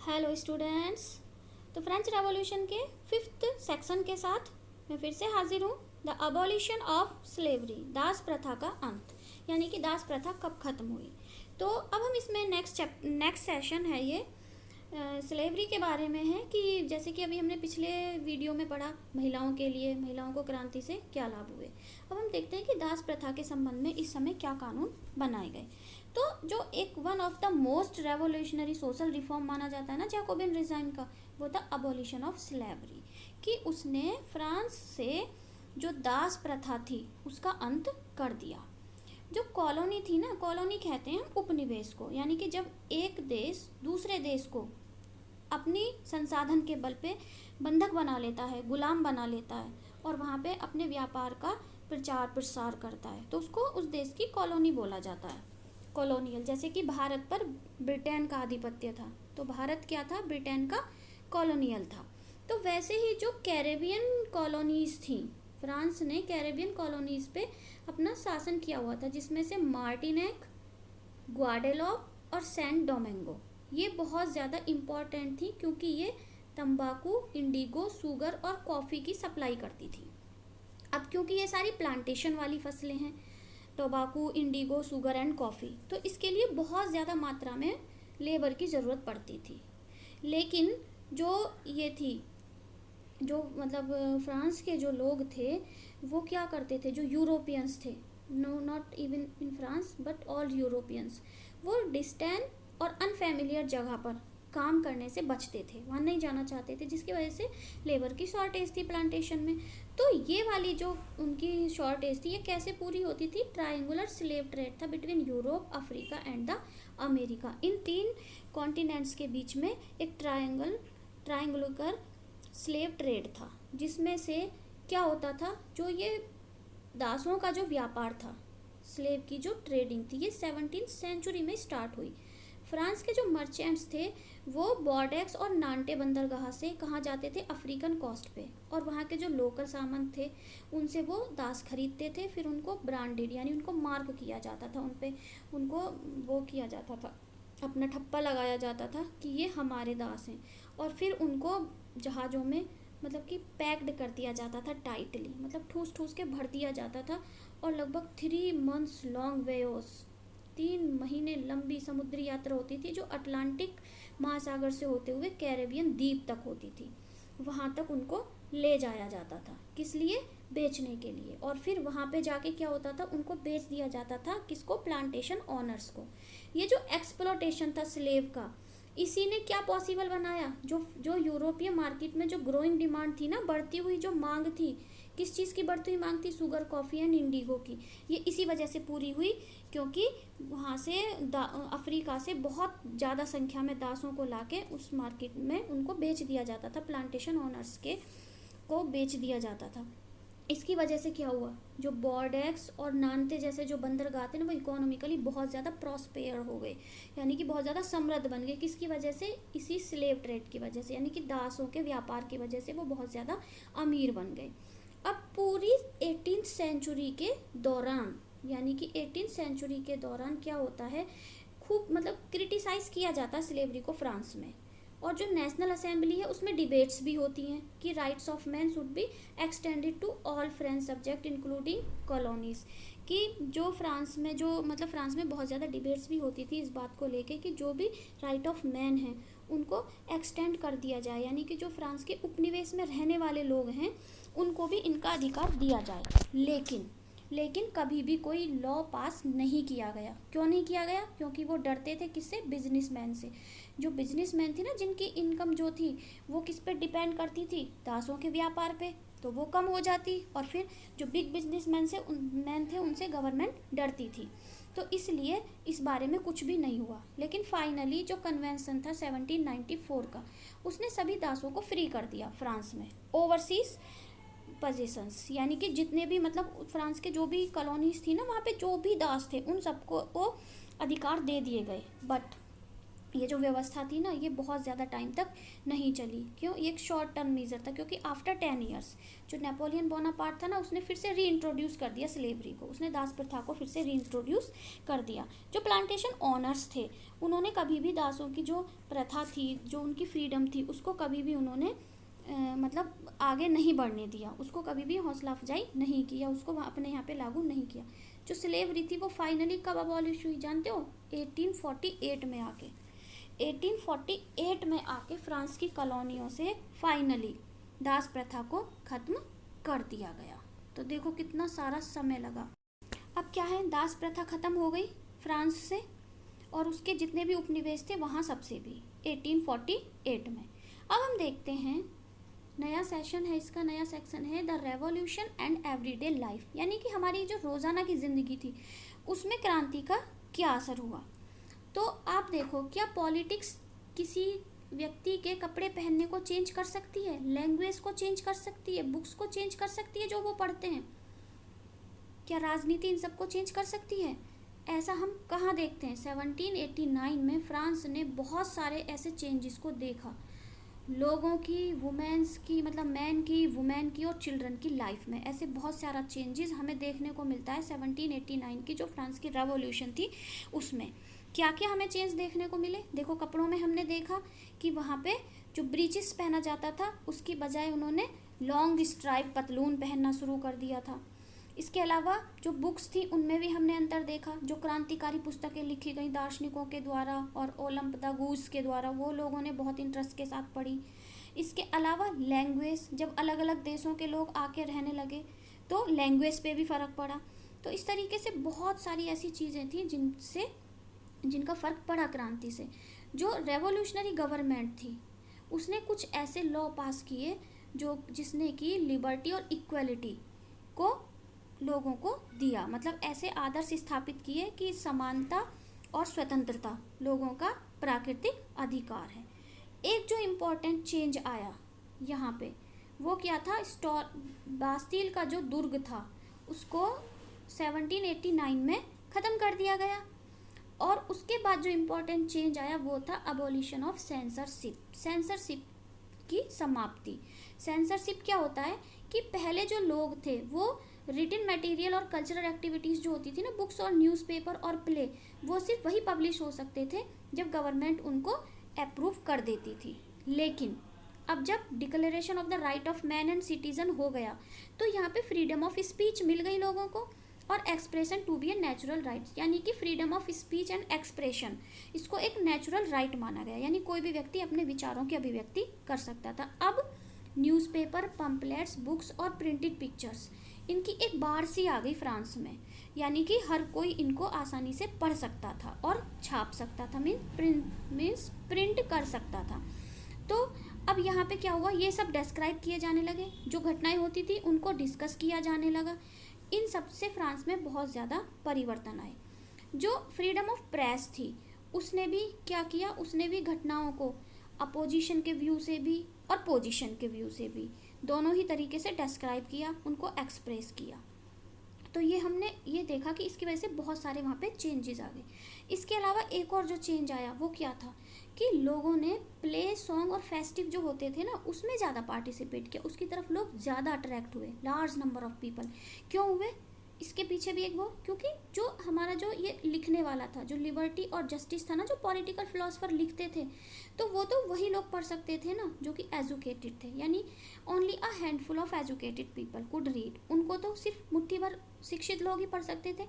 Hello students. तो French revolution के fifth section के साथ मैं फिर से हाजिर हूँ। द अबॉलिशन ऑफ स्लेवरी, दास प्रथा का अंत, यानी कि दास प्रथा कब खत्म हुई। तो अब हम इसमें नेक्स्ट सेशन है ये स्लेवरी के बारे में है कि जैसे कि अभी हमने पिछले वीडियो में पढ़ा महिलाओं के लिए, महिलाओं को क्रांति से क्या लाभ हुए। अब हम देखते हैं कि दास प्रथा के संबंध में इस समय क्या कानून बनाए गए। तो जो एक one of the most revolutionary social reform माना जाता है ना जैकोबिन रिजाइम का, वो था अबॉलिशन ऑफ स्लेवरी, कि उसने फ्रांस से जो दास प्रथा थी उसका अंत कर दिया। जो कॉलोनी थी ना, कॉलोनी कहते हैं हम उपनिवेश को, यानी कि जब एक देश दूसरे देश को अपनी संसाधन के बल पे बंधक बना लेता है, गुलाम बना लेता है और वहाँ पे अपने व्यापार का प्रचार प्रसार करता है, तो उसको उस देश की कॉलोनी बोला जाता है, कॉलोनियल। जैसे कि भारत पर ब्रिटेन का आधिपत्य था, तो भारत क्या था, ब्रिटेन का कॉलोनियल था। तो वैसे ही जो कैरेबियन कॉलोनीज थी, फ्रांस ने कैरेबियन कॉलोनीज पे अपना शासन किया हुआ था, जिसमें से मार्टिनेक, ग्वाडेलोप और सेंट डोमिंगो ये बहुत ज़्यादा इम्पॉर्टेंट थी, क्योंकि ये तंबाकू, इंडिगो, शुगर और कॉफ़ी की सप्लाई करती थी। अब क्योंकि ये सारी प्लांटेशन वाली फसलें हैं, टोबाकू, इंडिगो, शुगर एंड कॉफ़ी, तो इसके लिए बहुत ज़्यादा मात्रा में लेबर की ज़रूरत पड़ती थी। लेकिन जो ये थी, जो मतलब फ्रांस के जो लोग थे वो क्या करते थे, जो यूरोपियंस थे, no not even in France but all Europeans, वो डिस्टेंट और अनफेमिलियर जगह पर काम करने से बचते थे, वहाँ नहीं जाना चाहते थे, जिसकी वजह से लेबर की शॉर्टेज थी प्लांटेशन में। तो ये वाली जो उनकी शॉर्टेज थी ये कैसे पूरी होती थी, ट्रायंगुलर स्लेव ट्रेड था between Europe, Africa and the America. इन तीन कॉन्टिनेंट्स के बीच में एक ट्रायंगुलर स्लेव ट्रेड था, जिसमें से क्या होता था, जो ये दासों का जो व्यापार था, स्लेव की जो ट्रेडिंग थी, ये 17th सेंचुरी में स्टार्ट हुई। फ्रांस के जो मर्चेंट्स थे वो बॉर्डेक्स और नांटे बंदरगाह से कहाँ जाते थे, अफ्रीकन कोस्ट पे, और वहाँ के जो लोकल सामंत थे उनसे वो दास खरीदते थे, फिर उनको ब्रांडेड यानी उनको मार्क किया जाता था, उन पे उनको वो किया जाता था, अपना ठप्पा लगाया जाता था कि ये हमारे दास हैं, और फिर उनको जहाज़ों में मतलब कि पैक्ड कर दिया जाता था टाइटली, मतलब ठूस ठूस के भर दिया जाता था, और लगभग 3 months लॉन्ग वेयोस, 3 महीने लंबी समुद्री यात्रा होती थी, जो अटलांटिक महासागर से होते हुए कैरेबियन द्वीप तक होती थी। वहाँ तक उनको ले जाया जाता था, किस लिए, बेचने के लिए, और फिर वहाँ पे जाके क्या होता था, उनको बेच दिया जाता था, किसको, प्लांटेशन ऑनर्स को। ये जो एक्सप्लोटेशन था स्लेव का, इसी ने क्या पॉसिबल बनाया, जो यूरोपीय मार्केट में जो ग्रोइंग डिमांड थी ना, बढ़ती हुई जो मांग थी, किस चीज़ की बढ़ती हुई मांग थी, शुगर, कॉफ़ी एंड इंडिगो की, ये इसी वजह से पूरी हुई, क्योंकि वहाँ से अफ्रीका से बहुत ज़्यादा संख्या में दासों को लाके उस मार्केट में उनको बेच दिया जाता था, प्लांटेशन ऑनर्स के को बेच दिया जाता था। इसकी वजह से क्या हुआ, जो बॉर्डेक्स और नानते जैसे जो बंदरगाह थे ना, वो इकोनॉमिकली बहुत ज़्यादा प्रॉस्पेयर हो गए, यानी कि बहुत ज़्यादा समृद्ध बन गए। किसकी वजह से, इसी स्लेव ट्रेड की वजह से, यानी कि दासों के व्यापार की वजह से वो बहुत ज़्यादा अमीर बन गए। अब पूरी 18th सेंचुरी के दौरान, यानी कि 18th सेंचुरी के दौरान क्या होता है, खूब मतलब क्रिटिसाइज़ किया जाता है स्लेवरी को फ्रांस में, और जो नेशनल असेंबली है उसमें डिबेट्स भी होती हैं कि rights of man should be extended to all French subject including colonies, कि जो फ्रांस में जो मतलब फ्रांस में बहुत ज़्यादा डिबेट्स भी होती थी इस बात को लेके कि जो भी राइट ऑफ मैन हैं उनको एक्सटेंड कर दिया जाए, यानी कि जो फ्रांस के उपनिवेश में रहने वाले लोग हैं उनको भी इनका अधिकार दिया जाए। लेकिन कभी भी कोई लॉ पास नहीं किया गया। क्यों नहीं किया गया, क्योंकि वो डरते थे, किससे, बिजनेसमैन से। जो बिजनेसमैन थी ना, जिनकी इनकम जो थी वो किस पे डिपेंड करती थी, दासों के व्यापार पे, तो वो कम हो जाती, और फिर जो बिग बिजनेसमैन मैन थे उनसे गवर्नमेंट डरती थी, तो इसलिए इस बारे में कुछ भी नहीं हुआ। लेकिन फाइनली जो कन्वेंशन था 1794 का, उसने सभी दासों को फ्री कर दिया फ्रांस में, ओवरसीज पोजीशंस, यानी कि जितने भी मतलब फ्रांस के जो भी कॉलोनीज थी ना, वहाँ पे जो भी दास थे उन सबको वो अधिकार दे दिए गए। बट ये जो व्यवस्था थी ना, ये बहुत ज़्यादा टाइम तक नहीं चली। क्यों? ये एक शॉर्ट टर्म मेजर था, क्योंकि आफ्टर 10 ईयर्स जो नेपोलियन बोनापार्ट था ना, उसने फिर से रीइंट्रोड्यूस कर दिया स्लेवरी को, उसने दास प्रथा को फिर से रीइंट्रोड्यूस कर दिया। जो प्लांटेशन ऑनर्स थे, उन्होंने कभी भी दासों की जो प्रथा थी, जो उनकी फ्रीडम थी, उसको कभी भी उन्होंने मतलब आगे नहीं बढ़ने दिया, उसको कभी भी हौसला अफजाई नहीं किया, उसको अपने यहाँ पे लागू नहीं किया। जो स्लेवरी थी वो फाइनली कब अबॉलिश हुई जानते हो? 1848 में आके। 1848 में आके फ्रांस की कॉलोनियों से फाइनली दास प्रथा को ख़त्म कर दिया गया। तो देखो कितना सारा समय लगा। अब क्या है, दास प्रथा ख़त्म हो गई फ्रांस से, और उसके जितने भी उपनिवेश थे वहाँ सबसे भी 1848 में। अब हम देखते हैं नया सेशन है, इसका नया सेक्शन है the revolution and everyday life, यानी कि हमारी जो रोज़ाना की ज़िंदगी थी उसमें क्रांति का क्या असर हुआ। तो आप देखो, क्या पॉलिटिक्स किसी व्यक्ति के कपड़े पहनने को चेंज कर सकती है, लैंग्वेज को चेंज कर सकती है, बुक्स को चेंज कर सकती है जो वो पढ़ते हैं? क्या राजनीति इन सबको चेंज कर सकती है? ऐसा हम कहाँ देखते हैं? 1789 में फ्रांस ने बहुत सारे ऐसे चेंजेस को देखा, लोगों की, वुमेन्स की, मतलब मैन की, वुमेन की और चिल्ड्रन की लाइफ में ऐसे बहुत सारा चेंजेस हमें देखने को मिलता है 1789 की जो फ्रांस की रेवोल्यूशन थी उसमें। क्या क्या हमें चेंज देखने को मिले? देखो, कपड़ों में हमने देखा कि वहाँ पे जो ब्रीचेस पहना जाता था उसकी बजाय उन्होंने लॉन्ग स्ट्राइप पतलून पहनना शुरू कर दिया था। इसके अलावा जो बुक्स थी उनमें भी हमने अंतर देखा, जो क्रांतिकारी पुस्तकें लिखी गई दार्शनिकों के द्वारा और ओलंप द गूस के द्वारा, वो लोगों ने बहुत इंटरेस्ट के साथ पढ़ी। इसके अलावा लैंग्वेज, जब अलग अलग देशों के लोग आके रहने लगे तो लैंग्वेज पे भी फ़र्क पड़ा। तो इस तरीके से बहुत सारी ऐसी चीज़ें थी जिनका फ़र्क पड़ा क्रांति से। जो रेवोल्यूशनरी गवर्नमेंट थी उसने कुछ ऐसे लॉ पास किए जिसने कि लिबर्टी और इक्वलिटी को लोगों को दिया, मतलब ऐसे आदर्श स्थापित किए कि समानता और स्वतंत्रता लोगों का प्राकृतिक अधिकार है। एक जो इम्पोर्टेंट चेंज आया यहाँ पे वो क्या था? बास्टील का जो दुर्ग था उसको 1789 में ख़त्म कर दिया गया। और उसके बाद जो इम्पोर्टेंट चेंज आया वो था अबॉलिशन ऑफ सेंसरशिप की समाप्ति। सेंसरशिप क्या होता है कि पहले जो लोग थे वो रिटन मटेरियल और कल्चरल एक्टिविटीज़ जो होती थी ना, बुक्स और न्यूज़पेपर और प्ले, वो सिर्फ वही पब्लिश हो सकते थे जब गवर्नमेंट उनको अप्रूव कर देती थी। लेकिन अब जब declaration of the right of man and citizen हो गया तो यहाँ पे फ्रीडम ऑफ स्पीच मिल गई लोगों को, और expression to be a natural right, यानी कि freedom of speech and expression इसको एक नेचुरल राइट माना गया, यानी कोई भी व्यक्ति अपने विचारों की अभिव्यक्ति कर सकता था। अब न्यूज़पेपर, पंपलेट्स, बुक्स और प्रिंटेड पिक्चर्स, इनकी एक बाढ़ सी आ गई फ्रांस में, यानी कि हर कोई इनको आसानी से पढ़ सकता था और छाप सकता था, मीन्स प्रिंट कर सकता था। तो अब यहाँ पे क्या हुआ, ये सब डिस्क्राइब किए जाने लगे, जो घटनाएं होती थी उनको डिस्कस किया जाने लगा। इन सब से फ्रांस में बहुत ज़्यादा परिवर्तन आए। जो फ्रीडम ऑफ प्रेस थी उसने भी क्या किया, उसने भी घटनाओं को अपोजिशन के व्यू से भी और पोजीशन के व्यू से भी, दोनों ही तरीके से डिस्क्राइब किया, उनको एक्सप्रेस किया। तो ये हमने ये देखा कि इसकी वजह से बहुत सारे वहाँ पे चेंजेस आ गए। इसके अलावा एक और जो चेंज आया वो क्या था कि लोगों ने प्ले, सॉन्ग और फेस्टिव जो होते थे ना उसमें ज़्यादा पार्टिसिपेट किया, उसकी तरफ लोग ज़्यादा अट्रैक्ट हुए, लार्ज नंबर ऑफ पीपल। क्यों हुए? इसके पीछे भी एक वो, क्योंकि जो हमारा जो ये लिखने वाला था, जो लिबर्टी और जस्टिस था ना, जो पॉलिटिकल फिलोसफर लिखते थे, तो वो तो वही लोग पढ़ सकते थे ना जो कि एजुकेटेड थे, यानी only a handful of educated people could read, उनको तो सिर्फ मुट्ठी भर शिक्षित लोग ही पढ़ सकते थे।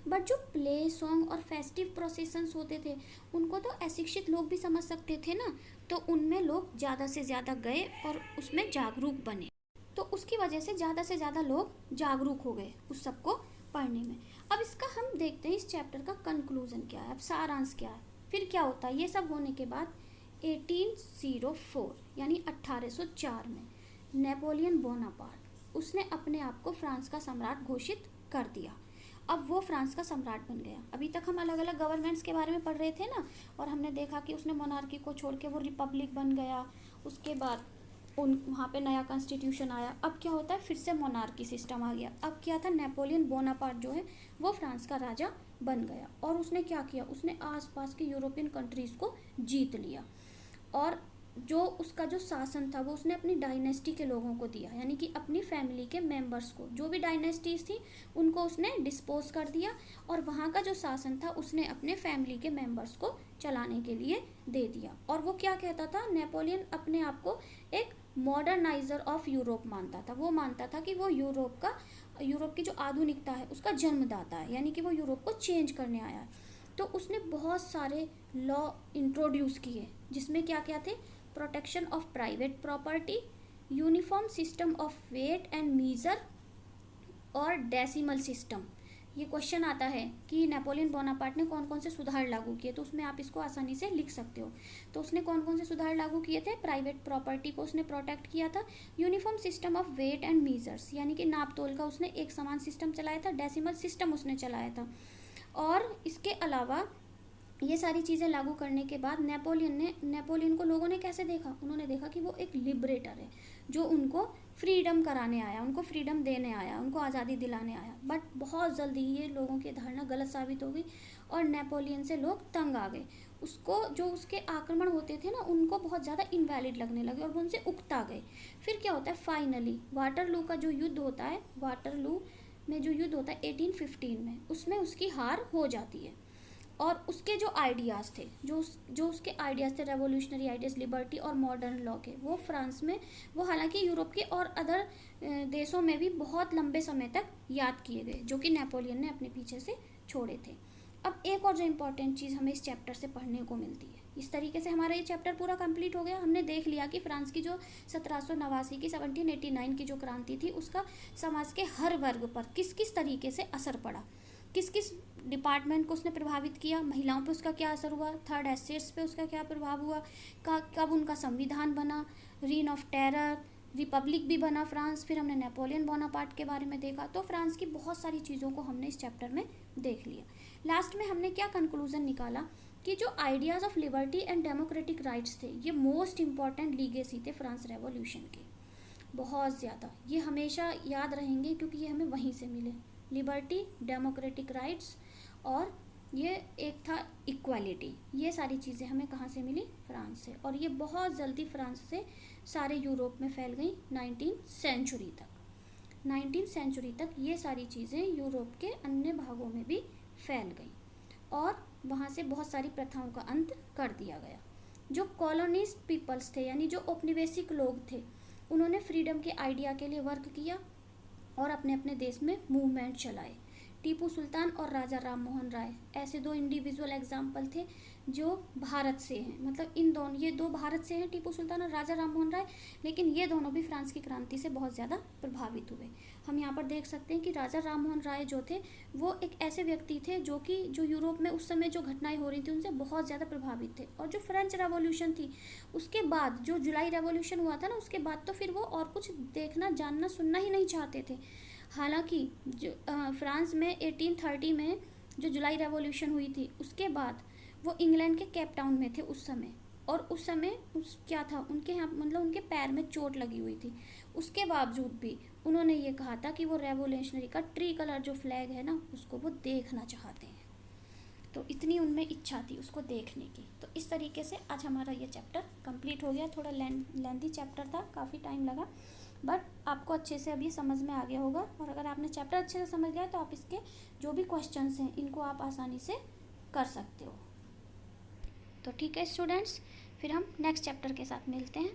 बट जो प्ले, सॉन्ग और फेस्टिव प्रोसेसन्स होते थे उनको तो अशिक्षित लोग भी समझ सकते थे ना, तो उनमें लोग ज़्यादा से ज़्यादा गए और उसमें जागरूक बने, तो उसकी वजह से ज़्यादा लोग जागरूक हो गए उस सब को पढ़ने में। अब इसका हम देखते हैं इस चैप्टर का कंक्लूजन क्या है, अब सारांश क्या है, फिर क्या होता है। ये सब होने के बाद 1804 यानी 1804 में नेपोलियन बोनापार्ट उसने अपने आप को फ्रांस का सम्राट घोषित कर दिया। अब वो फ्रांस का सम्राट बन गया। अभी तक हम अलग अलग गवर्नमेंट्स के बारे में पढ़ रहे थे ना, और हमने देखा कि उसने मोनार्की को छोड़ के वो रिपब्लिक बन गया, उसके बाद वहाँ पे नया कॉन्स्टिट्यूशन आया। अब क्या होता है, फिर से मोनार्की सिस्टम आ गया। अब क्या था, नेपोलियन बोनापार्ट जो है वो फ्रांस का राजा बन गया। और उसने क्या किया, उसने आसपास के यूरोपियन कंट्रीज़ को जीत लिया। और जो उसका जो शासन था वो उसने अपनी डायनेस्टी के लोगों को दिया, यानी कि अपनी फैमिली के मेंबर्स को, जो भी डायनेस्टीज थी उनको उसने डिस्पोज कर दिया। और वहाँ का जो शासन था उसने अपने फैमिली के मेंबर्स को चलाने के लिए दे दिया। और वो क्या कहता था, नेपोलियन अपने आप को एक मॉडर्नाइजर ऑफ यूरोप मानता था। वो मानता था कि वो यूरोप की जो आधुनिकता है उसका जन्मदाता है, यानी कि वो यूरोप को चेंज करने आया है। तो उसने बहुत सारे लॉ इंट्रोड्यूस किए, जिसमें क्या क्या थे, protection of private property, uniform system of weight and measure और डेसिमल सिस्टम। ये क्वेश्चन आता है कि नेपोलियन बोनापार्ट ने कौन कौन से सुधार लागू किए, तो उसमें आप इसको आसानी से लिख सकते हो। तो उसने कौन कौन से सुधार लागू किए थे, प्राइवेट प्रॉपर्टी को उसने प्रोटेक्ट किया था, uniform system of weight and measures यानी कि नाप तोल का उसने एक समान सिस्टम चलाया था, डेसिमल सिस्टम उसने चलाया था। और इसके अलावा ये सारी चीज़ें लागू करने के बाद नेपोलियन को लोगों ने कैसे देखा, उन्होंने देखा कि वो एक लिबरेटर है जो उनको फ्रीडम कराने आया, उनको फ्रीडम देने आया, उनको आज़ादी दिलाने आया। बट बहुत जल्दी ये लोगों की धारणा गलत साबित हो गई और नेपोलियन से लोग तंग आ गए। उसको जो उसके आक्रमण होते थे ना उनको बहुत ज़्यादा इनवैलिड लगने लगे और वो उनसे उकता गए। फिर क्या होता है, फाइनली वाटरलू का जो युद्ध होता है, वाटरलू में जो युद्ध होता है 1815 में, उसमें उसकी हार हो जाती है। और उसके जो आइडियाज़ थे, जो उसके आइडियाज़ थे, रेवोल्यूशनरी आइडियाज़, लिबर्टी और मॉडर्न लॉ के, वो फ्रांस में, वो हालांकि यूरोप के और अदर देशों में भी बहुत लंबे समय तक याद किए गए, जो कि नेपोलियन ने अपने पीछे से छोड़े थे। अब एक और जो इम्पोर्टेंट चीज़ हमें इस चैप्टर से पढ़ने को मिलती है, इस तरीके से हमारा ये चैप्टर पूरा कंप्लीट हो गया। हमने देख लिया कि फ्रांस की जो 1789 की 1789 की जो क्रांति थी उसका समाज के हर वर्ग पर किस किस तरीके से असर पड़ा, किस किस डिपार्टमेंट को उसने प्रभावित किया, महिलाओं पे उसका क्या असर हुआ, थर्ड एस्टेट्स पे उसका क्या प्रभाव हुआ, कब उनका संविधान बना, रीन ऑफ टेरर, रिपब्लिक भी बना फ्रांस, फिर हमने नेपोलियन बोनापार्ट के बारे में देखा। तो फ्रांस की बहुत सारी चीज़ों को हमने इस चैप्टर में देख लिया। लास्ट में हमने क्या कंक्लूजन निकाला कि जो ideas of liberty and democratic rights थे ये मोस्ट इम्पॉर्टेंट लीगेसी थे फ्रांस रेवोल्यूशन के, बहुत ज़्यादा। ये हमेशा याद रहेंगे क्योंकि ये हमें वहीं से मिले, लिबर्टी, डेमोक्रेटिक राइट्स और ये एक था इक्वालिटी। ये सारी चीज़ें हमें कहाँ से मिली, फ्रांस से। और ये बहुत जल्दी फ्रांस से सारे यूरोप में फैल गई 19th सेंचुरी तक। 19th सेंचुरी तक ये सारी चीज़ें यूरोप के अन्य भागों में भी फैल गई और वहाँ से बहुत सारी प्रथाओं का अंत कर दिया गया। जो कॉलोनीज पीपल्स थे, यानी जो औपनिवेशिक लोग थे, उन्होंने फ्रीडम के आइडिया के लिए वर्क किया और अपने अपने देश में मूवमेंट चलाए। टीपू सुल्तान और राजा राम मोहन राय ऐसे दो इंडिविजुअल एग्जाम्पल थे जो भारत से हैं, मतलब ये दो भारत से हैं, टीपू सुल्तान और राजा राम मोहन राय, लेकिन ये दोनों भी फ्रांस की क्रांति से बहुत ज़्यादा प्रभावित हुए। हम यहाँ पर देख सकते हैं कि राजा राम मोहन राय जो थे वो एक ऐसे व्यक्ति थे जो यूरोप में उस समय जो घटनाएं हो रही थी उनसे बहुत ज़्यादा प्रभावित थे। और जो फ्रेंच रेवोल्यूशन थी उसके बाद, जो जुलाई रेवोल्यूशन हुआ था ना, उसके बाद तो फिर वो और कुछ देखना, जानना, सुनना ही नहीं चाहते थे। हालांकि जो फ्रांस में 1830 में जो जुलाई रेवोल्यूशन हुई थी उसके बाद वो इंग्लैंड के केप टाउन में थे उस समय, और उस समय क्या था, उनके यहाँ मतलब उनके पैर में चोट लगी हुई थी। उसके बावजूद भी उन्होंने ये कहा था कि वो रेवोल्यूशनरी का ट्री कलर जो फ्लैग है ना उसको वो देखना चाहते हैं। तो इतनी उनमें इच्छा थी उसको देखने की। तो इस तरीके से आज हमारा ये चैप्टर कंप्लीट हो गया। थोड़ा लेंथी चैप्टर था, काफ़ी टाइम लगा, बट आपको अच्छे से अभी समझ में आ गया होगा। और अगर आपने चैप्टर अच्छे से समझ गया तो आप इसके जो भी क्वेश्चंस हैं इनको आप आसानी से कर सकते हो। तो ठीक है स्टूडेंट्स, फिर हम नेक्स्ट चैप्टर के साथ मिलते हैं।